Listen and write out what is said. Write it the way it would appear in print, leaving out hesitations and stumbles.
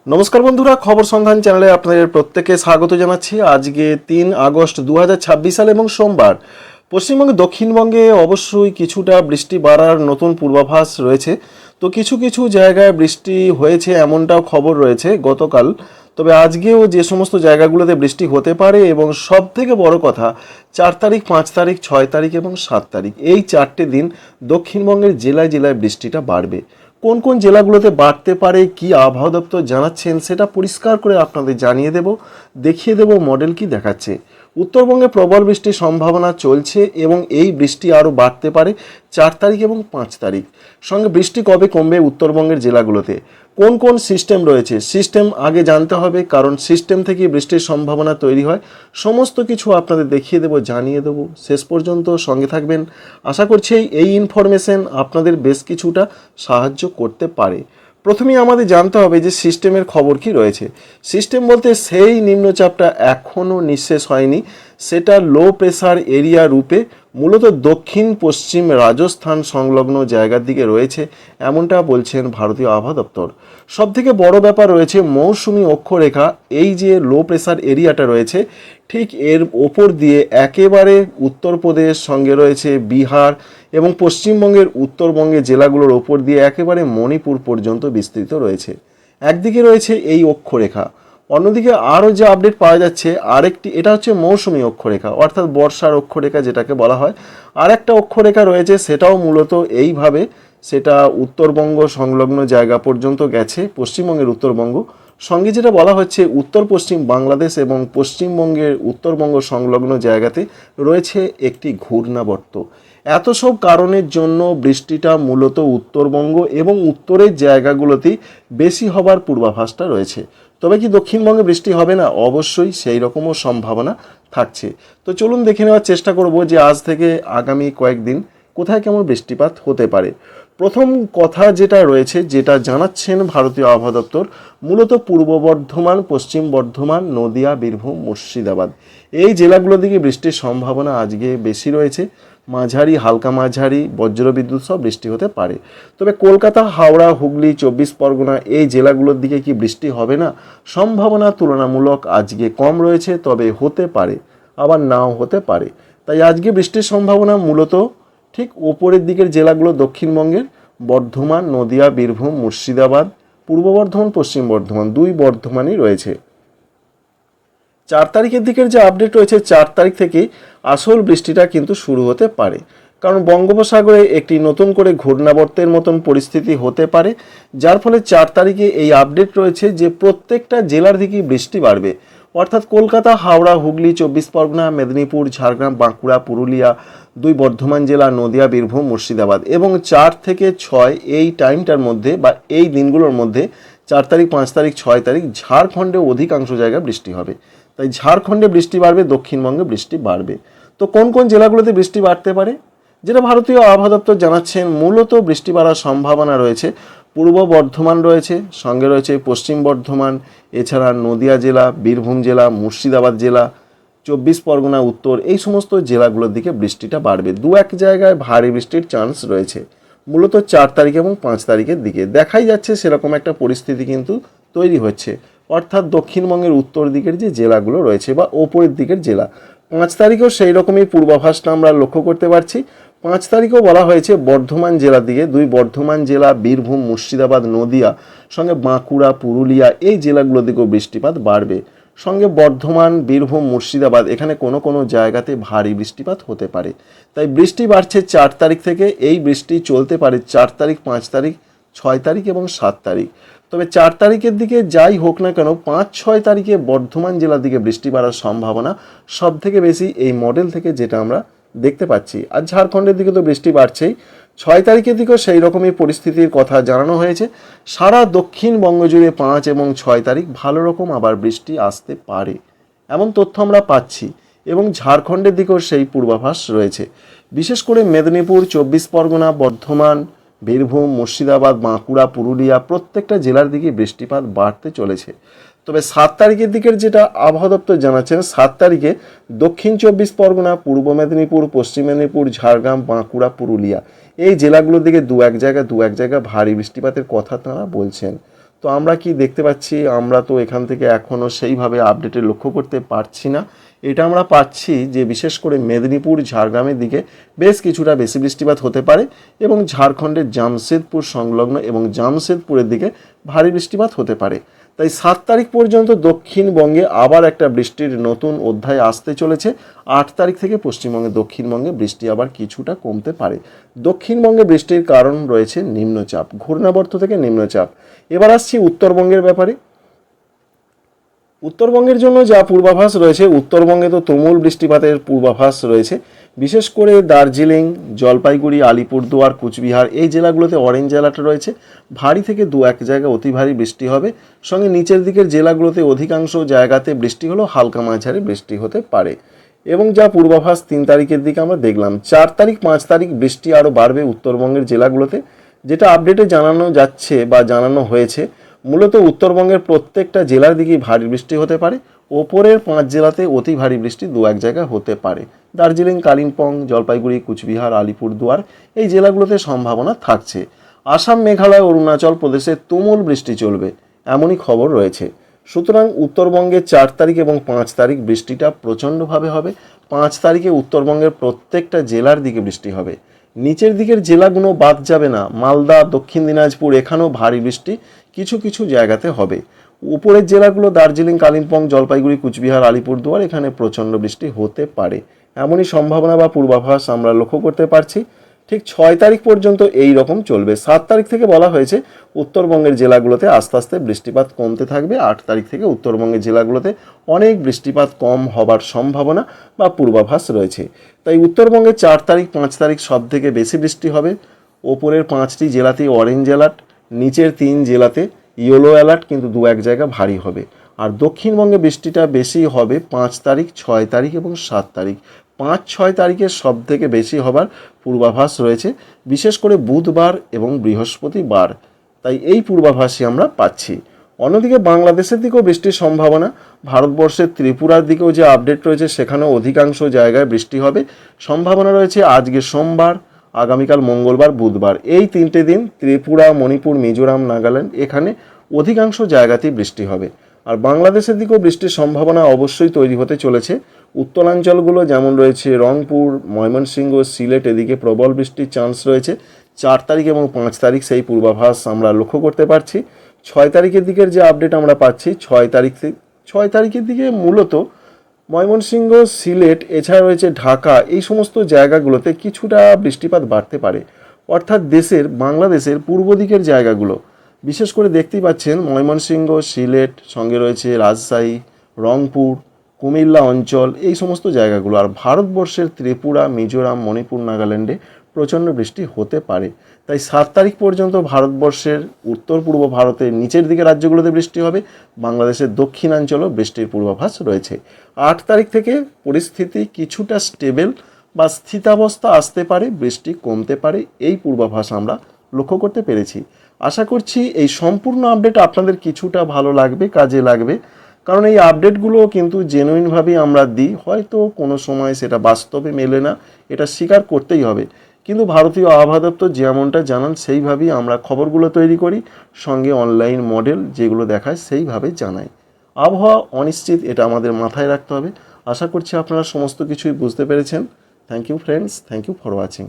নমস্কার বন্ধুরা, খবর সন্ধান চ্যানেলে আপনাদের প্রত্যেককে স্বাগত জানাচ্ছি। আজকে 3 আগস্ট 2026 সাল এবং সোমবার। পশ্চিমবঙ্গে দক্ষিণবঙ্গে অবশ্যই কিছুটা বৃষ্টি বাড়ার নতুন পূর্বাভাস রয়েছে। তো কিছু কিছু জায়গায় বৃষ্টি হয়েছে এমনটাও খবর রয়েছে গতকাল। তবে আজকেও যে সমস্ত জায়গাগুলোতে বৃষ্টি হতে পারে এবং সব থেকে বড় কথা 4 তারিখ, 5 তারিখ, 6 তারিখ এবং 7 তারিখ এই 4টে দিন দক্ষিণবঙ্গের জেলায় জেলায় বৃষ্টিটা বাড়বে। কোন কোন জেলাগুলোতে বাড়তে পারে, কি আবহাওয়া দপ্তর জানাচ্ছেন সেটা পরিষ্কার করে আপনাদের জানিয়ে দেব, দেখিয়ে দেব মডেল কি দেখাচ্ছে। উত্তরবঙ্গে প্রবল বৃষ্টির সম্ভাবনা চলছে এবং এই বৃষ্টি আরও বাড়তে পারে 4 তারিখ এবং 5 তারিখ। সঙ্গে বৃষ্টি কবে কমবে উত্তরবঙ্গের জেলাগুলোতে, কোন কোন সিস্টেম রয়েছে, সিস্টেম আগে জানতে হবে, কারণ সিস্টেম থেকে বৃষ্টির সম্ভাবনা তৈরি হয়। সমস্ত কিছু আপনাদের দেখিয়ে দেব, জানিয়ে দেব। শেষ পর্যন্ত সঙ্গে থাকবেন। আশা করছি এই ইনফরমেশন আপনাদের বেশ কিছুটা সাহায্য করতে পারে। প্রথমেই আমাদের জানতে হবে যে সিস্টেমের খবর কি রয়েছে। সিস্টেম বলতে সেই নিম্নচাপটা এখনও নিঃশেষ হয়নি, সেটা লো প্রেসার এরিয়া রূপে মূলত দক্ষিণ পশ্চিম রাজস্থান সংলগ্ন জায়গার দিকে রয়েছে, এমনটা বলছেন ভারতীয় আবহাওয়া দপ্তর। সবথেকে বড় ব্যাপার রয়েছে মৌসুমি অক্ষরেখা। এই যে লো প্রেসার এরিয়াটা রয়েছে, ঠিক এর ওপর দিয়ে একেবারে উত্তরপ্রদেশ, সঙ্গে রয়েছে বিহার এবং পশ্চিমবঙ্গের উত্তরবঙ্গের জেলাগুলোর ওপর দিয়ে একেবারে মণিপুর পর্যন্ত বিস্তৃত রয়েছে। একদিকে রয়েছে এই অক্ষরেখা, অন্যদিকে আরও যে আপডেট পাওয়া যাচ্ছে আরেকটি, এটা হচ্ছে মৌসুমি অক্ষরেখা অর্থাৎ বর্ষার অক্ষরেখা যেটাকে বলা হয়। আর একটা অক্ষরেখা রয়েছে, সেটাও মূলত এইভাবে, সেটা উত্তরবঙ্গ সংলগ্ন জায়গা পর্যন্ত গেছে, পশ্চিমবঙ্গের উত্তরবঙ্গ। সঙ্গে যেটা বলা হচ্ছে উত্তর পশ্চিম বাংলাদেশ এবং পশ্চিমবঙ্গের উত্তরবঙ্গ সংলগ্ন জায়গাতে রয়েছে একটি ঘূর্ণাবর্ত। এত সব কারণের জন্য বৃষ্টিটা মূলত উত্তরবঙ্গ এবং উত্তরের জায়গাগুলোতেই বেশি হবার পূর্বাভাসটা রয়েছে। তবে কি দক্ষিণবঙ্গে বৃষ্টি হবে না? অবশ্যই সেই রকমও সম্ভাবনা থাকছে। তো চলুন দেখে নেওয়ার চেষ্টা করব যে আজ থেকে আগামী কয়েকদিন কোথায় কেমন বৃষ্টিপাত হতে পারে। প্রথম কথা যেটা রয়েছে, যেটা জানাচ্ছেন ভারতীয় আবহাওয়া দপ্তর, মূলত পূর্ব বর্ধমান, পশ্চিম বর্ধমান, নদিয়া, বীরভূম, মুর্শিদাবাদ এই জেলাগুলোর দিকে বৃষ্টির সম্ভাবনা আজকে বেশি রয়েছে। মাঝারি, হালকা মাঝারি, বজ্রবিদ্যুৎ সব বৃষ্টি হতে পারে। তবে কলকাতা, হাওড়া, হুগলি, 24 পরগনা এই জেলাগুলোর দিকে কি বৃষ্টি হবে না? সম্ভাবনা তুলনামূলক আজকে কম রয়েছে, তবে হতে পারে, আবার নাও হতে পারে। তাই আজকে বৃষ্টির সম্ভাবনা মূলত ঠিক ওপরের দিকের জেলাগুলো দক্ষিণবঙ্গের বর্ধমান, নদিয়া, বীরভূম, মুর্শিদাবাদ, পূর্ব বর্ধমান, পশ্চিম বর্ধমান, দুই বর্ধমানই রয়েছে। 4 তারিখের দিকের যে আপডেট রয়েছে, 4 তারিখ থেকে আসল বৃষ্টিটা কিন্তু শুরু হতে পারে, কারণ বঙ্গোপসাগরে একটি নতুন করে ঘূর্ণাবর্তের মতন পরিস্থিতি হতে পারে, যার ফলে 4 তারিখে এই আপডেট রয়েছে যে প্রত্যেকটা জেলার দিকেই বৃষ্টি বাড়বে। অর্থাৎ কলকাতা, হাওড়া, হুগলি, 24 পরগনা, মেদিনীপুর, ঝাড়গ্রাম, বাঁকুড়া, পুরুলিয়া, দুই বর্ধমান জেলা, নদিয়া, বীরভূম, মুর্শিদাবাদ এবং 4 থেকে 6 এই টাইমটার মধ্যে বা এই দিনগুলোর মধ্যে 4 তারিখ, 5 তারিখ, 6 তারিখ ঝাড়খণ্ডে অধিকাংশ জায়গায় বৃষ্টি হবে। তাই ঝাড়খণ্ডে বৃষ্টি বাড়বে, দক্ষিণবঙ্গে বৃষ্টি বাড়বে। তো কোন কোন জেলাগুলোতে বৃষ্টি বাড়তে পারে, যেটা ভারতীয় আবহাওয়া দপ্তর জানাচ্ছেন, মূলত বৃষ্টি বাড়ার সম্ভাবনা রয়েছে পূর্ব বর্ধমান রয়েছে, সঙ্গে রয়েছে পশ্চিম বর্ধমান, এছাড়া নদিয়া জেলা, বীরভূম জেলা, মুর্শিদাবাদ জেলা, 24 পরগনা উত্তর, এই সমস্ত জেলাগুলোর দিকে বৃষ্টিটা বাড়বে। দু এক জায়গায় ভারী বৃষ্টির চান্স রয়েছে মূলত 4 তারিখ এবং 5 তারিখের দিকে। দেখাই যাচ্ছে সেরকম একটা পরিস্থিতি কিন্তু তৈরি হচ্ছে, অর্থাৎ দক্ষিণবঙ্গের উত্তর দিকের যে জেলাগুলো রয়েছে বা ওপরের দিকের জেলা। 5 তারিখেও সেই রকমই পূর্বাভাসটা আমরা লক্ষ্য করতে পারছি। 5 তারিখেও বলা হয়েছে বর্ধমান জেলার দিকে, দুই বর্ধমান জেলা, বীরভূম, মুর্শিদাবাদ, নদিয়া, সঙ্গে বাঁকুড়া, পুরুলিয়া এই জেলাগুলোর দিকেও বৃষ্টিপাত বাড়বে। সঙ্গে বর্ধমান, বীরভূম, মুর্শিদাবাদ এখানে কোনো কোনো জায়গাতে ভারী বৃষ্টিপাত হতে পারে। তাই বৃষ্টি বাড়ছে 4 তারিখ থেকে, এই বৃষ্টি চলতে পারে 4 তারিখ, 5 তারিখ, 6 তারিখ এবং 7 তারিখ। তবে 4 তারিখের দিকে যাই হোক না কেন, 5-6 তারিখে বর্ধমান জেলার দিকে বৃষ্টি বাড়ার সম্ভাবনা সব থেকে বেশি এই মডেল থেকে যেটা আমরা দেখতে পাচ্ছি। আর ঝাড়খণ্ডের দিকে তো বৃষ্টি বাড়ছেই। 6 তারিখের দিকেও সেই রকমই পরিস্থিতির কথা জানানো হয়েছে। সারা দক্ষিণবঙ্গ জুড়ে 5 এবং 6 তারিখ ভালো রকম আবার বৃষ্টি আসতে পারে, এমন তথ্য আমরা পাচ্ছি। এবং ঝাড়খণ্ডের দিকেও সেই পূর্বাভাস রয়েছে। বিশেষ করে মেদিনীপুর, 24 পরগনা, বর্ধমান, বীরভূম, মুর্শিদাবাদ, বাঁকুড়া, পুরুলিয়া প্রত্যেকটা জেলার দিকে বৃষ্টিপাত বাড়তে চলেছে। তবে 7 তারিখের দিকের যেটা আবহাওয়া দপ্তর জানাচ্ছেন, 7 তারিখে দক্ষিণ 24 পরগনা, পূর্ব মেদিনীপুর, পশ্চিম মেদিনীপুর, ঝাড়গ্রাম, বাঁকুড়া, পুরুলিয়া এই জেলাগুলোর দিকে দু এক জায়গা ভারী বৃষ্টিপাতের কথা তাঁরা বলছেন। তো আমরা কি দেখতে পাচ্ছি, আমরা তো এখান থেকে এখনও সেইভাবে আপডেটে লক্ষ্য করতে পারছি না। এটা আমরা পাচ্ছি যে বিশেষ করে মেদিনীপুর ঝাড়গ্রামের দিকে বেশ কিছুটা বেশি বৃষ্টিপাত হতে পারে এবং ঝাড়খণ্ডের জামশেদপুর সংলগ্ন এবং জামশেদপুরের দিকে ভারী বৃষ্টিপাত হতে পারে। তাই 7 তারিখ পর্যন্ত দক্ষিণবঙ্গে আবার একটা বৃষ্টির নতুন অধ্যায় আসতে চলেছে। 8 তারিখ থেকে পশ্চিমবঙ্গে দক্ষিণবঙ্গে বৃষ্টি আবার কিছুটা কমতে পারে। দক্ষিণবঙ্গে বৃষ্টির কারণ রয়েছে নিম্নচাপ, ঘূর্ণাবর্ত থেকে নিম্নচাপ। এবার আসছি উত্তরবঙ্গের ব্যাপারে। উত্তরবঙ্গের জন্য যা পূর্বাভাস রয়েছে, উত্তরবঙ্গে তো তুমুল বৃষ্টিপাতের পূর্বাভাস রয়েছে। বিশেষ করে দার্জিলিং, জলপাইগুড়ি, আলিপুরদুয়ার, কুচবিহার এই জেলাগুলোতে অরেঞ্জ অ্যালার্ট রয়েছে। ভারী থেকে 2-1 জায়গায় অতি ভারী বৃষ্টি হবে। সঙ্গে নিচের দিকের জেলাগুলোতে অধিকাংশ জায়গাতে বৃষ্টি হলেও হালকা মাঝারি বৃষ্টি হতে পারে। এবং যা পূর্বাভাস 3 তারিখের দিকে আমরা দেখলাম, 4 তারিখ 5 তারিখ বৃষ্টি আরও বাড়বে উত্তরবঙ্গের জেলাগুলোতে। যেটা আপডেটে জানানো যাচ্ছে বা জানানো হয়েছে, মূলত উত্তরবঙ্গের প্রত্যেকটা জেলার দিকেই ভারী বৃষ্টি হতে পারে। ওপরের 5 জেলাতে অতি ভারী বৃষ্টি 2-1 জায়গায় হতে পারে। দার্জিলিং, কালিম্পং, জলপাইগুড়ি, কুচবিহার, আলিপুরদুয়ার এই জেলাগুলোতে সম্ভাবনা থাকছে। আসাম, মেঘালয়, অরুণাচল প্রদেশে তুমুল বৃষ্টি চলবে, এমনই খবর রয়েছে। সুতরাং উত্তরবঙ্গে 4 তারিখ এবং 5 তারিখ বৃষ্টিটা প্রচণ্ডভাবে হবে। 5 তারিখে উত্তরবঙ্গের প্রত্যেকটা জেলার দিকে বৃষ্টি হবে। নিচের দিকের জেলাগুলো বাদ যাবে না, মালদা, দক্ষিণ দিনাজপুর এখানেও ভারী বৃষ্টি কিছু কিছু জায়গাতে হবে। উপরের জেলাগুলো দার্জিলিং, কালিম্পং, জলপাইগুড়ি, কুচবিহার, আলিপুরদুয়ার এখানে প্রচণ্ড বৃষ্টি হতে পারে, এমনই সম্ভাবনা বা পূর্বাভাস আমরা লক্ষ্য করতে পারছি। ঠিক 6 তারিখ পর্যন্ত এই রকম চলবে। 7 তারিখ থেকে বলা হয়েছে উত্তরবঙ্গের জেলাগুলোতে আস্তে আস্তে বৃষ্টিপাত কমতে থাকবে। 8 তারিখ থেকে উত্তরবঙ্গের জেলাগুলোতে অনেক বৃষ্টিপাত কম হবার সম্ভাবনা বা পূর্বাভাস রয়েছে। তাই উত্তরবঙ্গে 4 তারিখ 5 তারিখ সব থেকে বেশি বৃষ্টি হবে। ওপরের 5টি জেলাতেই অরেঞ্জ অ্যালার্ট, নিচের 3 জেলাতে ইয়েলো অ্যালার্ট, কিন্তু 2-1 জায়গা ভারী হবে। আর দক্ষিণবঙ্গে বৃষ্টিটা বেশি হবে 5 তারিখ, 6 তারিখ এবং 7 তারিখ। 5-6 তারিখে সব থেকে বেশি হবার পূর্বাভাস রয়েছে, বিশেষ করে বুধবার এবং বৃহস্পতিবার। তাই এই পূর্বাভাসই আমরা পাচ্ছি। অন্যদিকে বাংলাদেশের দিকেও বৃষ্টির সম্ভাবনা। ভারতবর্ষের ত্রিপুরার দিকেও যে আপডেট রয়েছে সেখানেও অধিকাংশ জায়গায় বৃষ্টি হবে সম্ভাবনা রয়েছে। আজকে সোমবার, আগামীকাল মঙ্গলবার, বুধবার এই 3টে দিন ত্রিপুরা, মণিপুর, মিজোরাম, নাগাল্যান্ড এখানে অধিকাংশ জায়গাতেই বৃষ্টি হবে। আর বাংলাদেশের দিকেও বৃষ্টির সম্ভাবনা অবশ্যই তৈরি হতে চলেছে। উত্তরাঞ্চলগুলো যেমন রয়েছে রংপুর, ময়মনসিংহ, সিলেট এদিকে প্রবল বৃষ্টির চান্স রয়েছে। 4 তারিখ এবং 5 তারিখ সেই পূর্বাভাস আমরা লক্ষ্য করতে পারছি। 6 তারিখের দিকের যে আপডেট আমরা পাচ্ছি, 6 তারিখের দিকে মূলত ময়মনসিংহ, সিলেট এছাড়া রয়েছে ঢাকা এই সমস্ত জায়গাগুলোতে কিছুটা বৃষ্টিপাত বাড়তে পারে। অর্থাৎ বাংলাদেশের পূর্ব দিকের জায়গাগুলো বিশেষ করে দেখতেই পাচ্ছেন, ময়মনসিংহ, সিলেট, সঙ্গে রয়েছে রাজশাহী, রংপুর, কুমিল্লা অঞ্চল এই সমস্ত জায়গাগুলো। আর ভারতবর্ষের ত্রিপুরা, মিজোরাম, মণিপুর, নাগাল্যান্ডে প্রচণ্ড বৃষ্টি হতে পারে। তাই 7 তারিখ পর্যন্ত ভারতবর্ষের উত্তর পূর্ব ভারতের নিচের দিকে রাজ্যগুলোতে বৃষ্টি হবে। বাংলাদেশের দক্ষিণাঞ্চলেও বৃষ্টির পূর্বাভাস রয়েছে। 8 তারিখ থেকে পরিস্থিতি কিছুটা স্টেবল বা স্থিতাবস্থা আসতে পারে, বৃষ্টি কমতে পারে, এই পূর্বাভাস আমরা লক্ষ্য করতে পেরেছি। আশা করছি এই সম্পূর্ণ আপডেট আপনাদের কিছুটা ভালো লাগবে, কাজে লাগবে। কারণ এই আপডেটগুলো কিন্তু জেনুইনভাবেই আমরা দিই, হয়তো কোনো সময় সেটা বাস্তবে মেলে না, এটা স্বীকার করতেই হবে। কিন্তু ভারতীয় আবহাওয়া দপ্তর যেমনটা জানান সেইভাবেই আমরা খবরগুলো তৈরি করি, সঙ্গে অনলাইন মডেল যেগুলো দেখায় সেইভাবে জানাই। আবহাওয়া অনিশ্চিত, এটা আমাদের মাথায় রাখতে হবে। আশা করছি আপনারা সমস্ত কিছুই বুঝতে পেরেছেন। Thank you friends, thank you for watching.